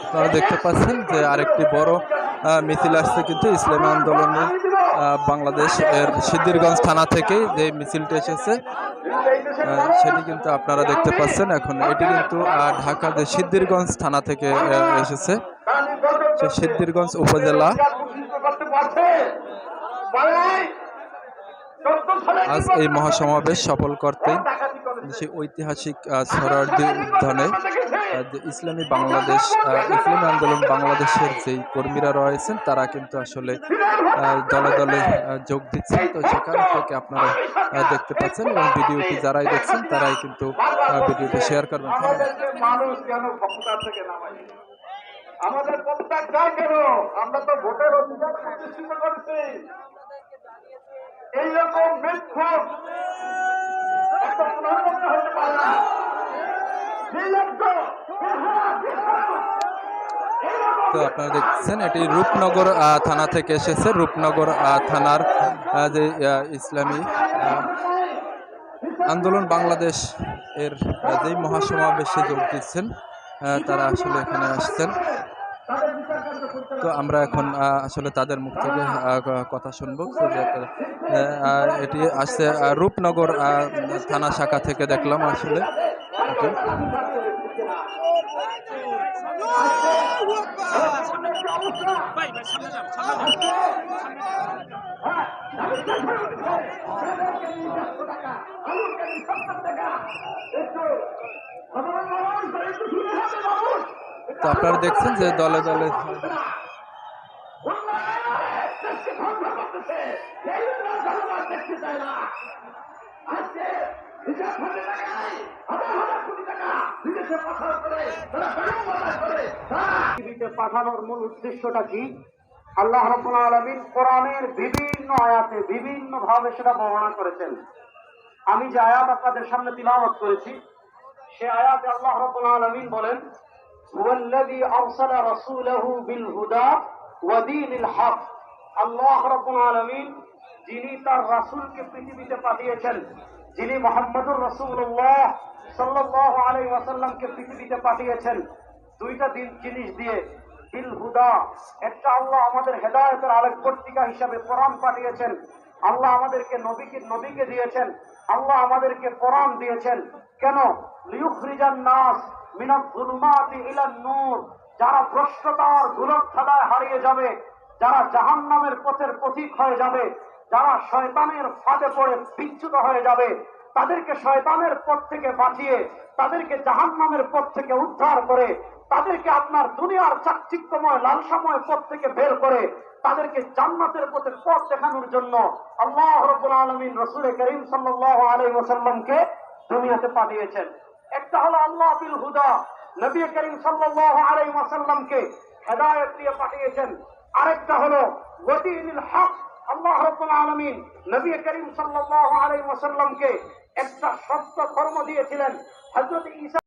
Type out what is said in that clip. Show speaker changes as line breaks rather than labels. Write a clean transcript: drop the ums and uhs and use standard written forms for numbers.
আপনারা দেখতে পাচ্ছেন যে আরেকটি বড় মিছিল আসছে কিন্তু ইসলামী আন্দোলনের বাংলাদেশ এর সিদ্ধিরগঞ্জ থানা থেকে যে মিছিলটি এসেছে সেটি কিন্তু আপনারা দেখতে পাচ্ছেন। এখন এটি কিন্তু ঢাকা যে সিদ্ধিরগঞ্জ থানা থেকে এসেছে, সিদ্ধিরগঞ্জ উপজেলা। আজ এই মহাসমাবেশ সফল করতে সেই ঐতিহাসিক সোহরাওয়ার্দী উদ্যানে ইসলামী আন্দোলন বাংলাদেশের যেই কর্মীরা রয়েছেন তারা কিন্তু আসলে দলে দলে যোগ দিচ্ছেন। তো সেখান থেকে আপনারা দেখতে পাচ্ছেন এবং ভিডিওটি যারাই দেখছেন তারাই কিন্তু ভিডিওটি শেয়ার করবেন।
আমাদের প্রত্যেকটা কেন আমরা তো ভোটের অধিকার প্রতিষ্ঠিত করেছি। এইরকম মিথ্যা একটা প্রধানমন্ত্রী হতে পারে না।
তো আপনারা দেখছেন এটি রূপনগর থানা থেকে এসেছে। রূপনগর থানার যে ইসলামী আন্দোলন বাংলাদেশ এর যেই মহাসমাবেশে যোগ দিচ্ছেন তারা আসলে এখানে আসছেন। তো আমরা এখন আসলে তাদের মুখ থেকে কথা শুনবো। এটি আসছে রূপনগর থানা শাখা থেকে দেখলাম আসলে তো আপনারা দেখছেন যে দলে দলে
পাঠানোর মূল উদ্দেশ্যটা কি? আল্লাহ রাব্বুল আলামিন কোরআনের বিভিন্ন আয়াতে বিভিন্ন ভাবে সেটা বর্ণনা করেছেন। আমি যে আয়াত আপনাদের সামনে তিলাওয়াত করেছি সে আয়াতে আল্লাহ রাব্বুল আলামিন বলেন, হুয়াল্লাযী আরসালা রাসূলাহু বিল হুদা ওয়া দীনিল হক। আল্লাহ রাব্বুল আলামিন যিনি তার রাসূলকে পৃথিবীতে পাঠিয়েছেন, যিনি মুহাম্মদুর রাসূলুল্লাহ সাল্লাল্লাহু আলাইহি ওয়াসাল্লামকে পৃথিবীতে পাঠিয়েছেন দুইটা জিনিস দিয়ে। বিল হুদা, একটা আল্লাহ আমাদের হেদায়েতের আরেক পত্রিকা হিসাবে কোরআন পাঠিয়েছেন। আল্লাহ আমাদেরকে নবীকে দিয়েছেন। আল্লাহ আমাদেরকে কোরআন দিয়েছেন কেন? লিয়ুখরিজান নাস মিনাজ যুলুমাতি ইলান নূর। যারা ভ্রষ্টতার ধুলোচ্ছায়ায় হারিয়ে যাবে, যারা জাহান্নামের পথের পথিক হয়ে যাবে, যারা শয়তানের ফাঁদে পড়ে বিচ্যুত হয়ে যাবে, তাদেরকে শয়তানের পথ থেকে বাঁচিয়ে তাদেরকে জাহান্নামের পথ থেকে উদ্ধার করে তাদেরকে আপনার দুনিয়ার চাকচিক্যময় লালসাময় পথ থেকে বের করে তাদেরকে জান্নাতের পথে পথ দেখানোর জন্য আল্লাহ রাব্বুল আলামিন রাসূল করিম সাল্লাল্লাহু আলাইহি ওয়াসাল্লামকে দুনিয়াতে পাঠিয়েছেন। একটা হলো আল্লাহ বিল হুদা, নবী করিম সাল্লাল্লাহু আলাইহি ওয়াসাল্লামকে হেদায়েত দিয়ে পাঠিয়েছেন। আরেকটা হলো ওয়াদিনুল হক, আল্লাহ রাব্বুল আলামিন নবী করিম সাল্লাল্লাহু আলাইহি ওয়াসাল্লামকে একটা সত্য ধর্ম দিয়েছিলেন। হযরত ঈসা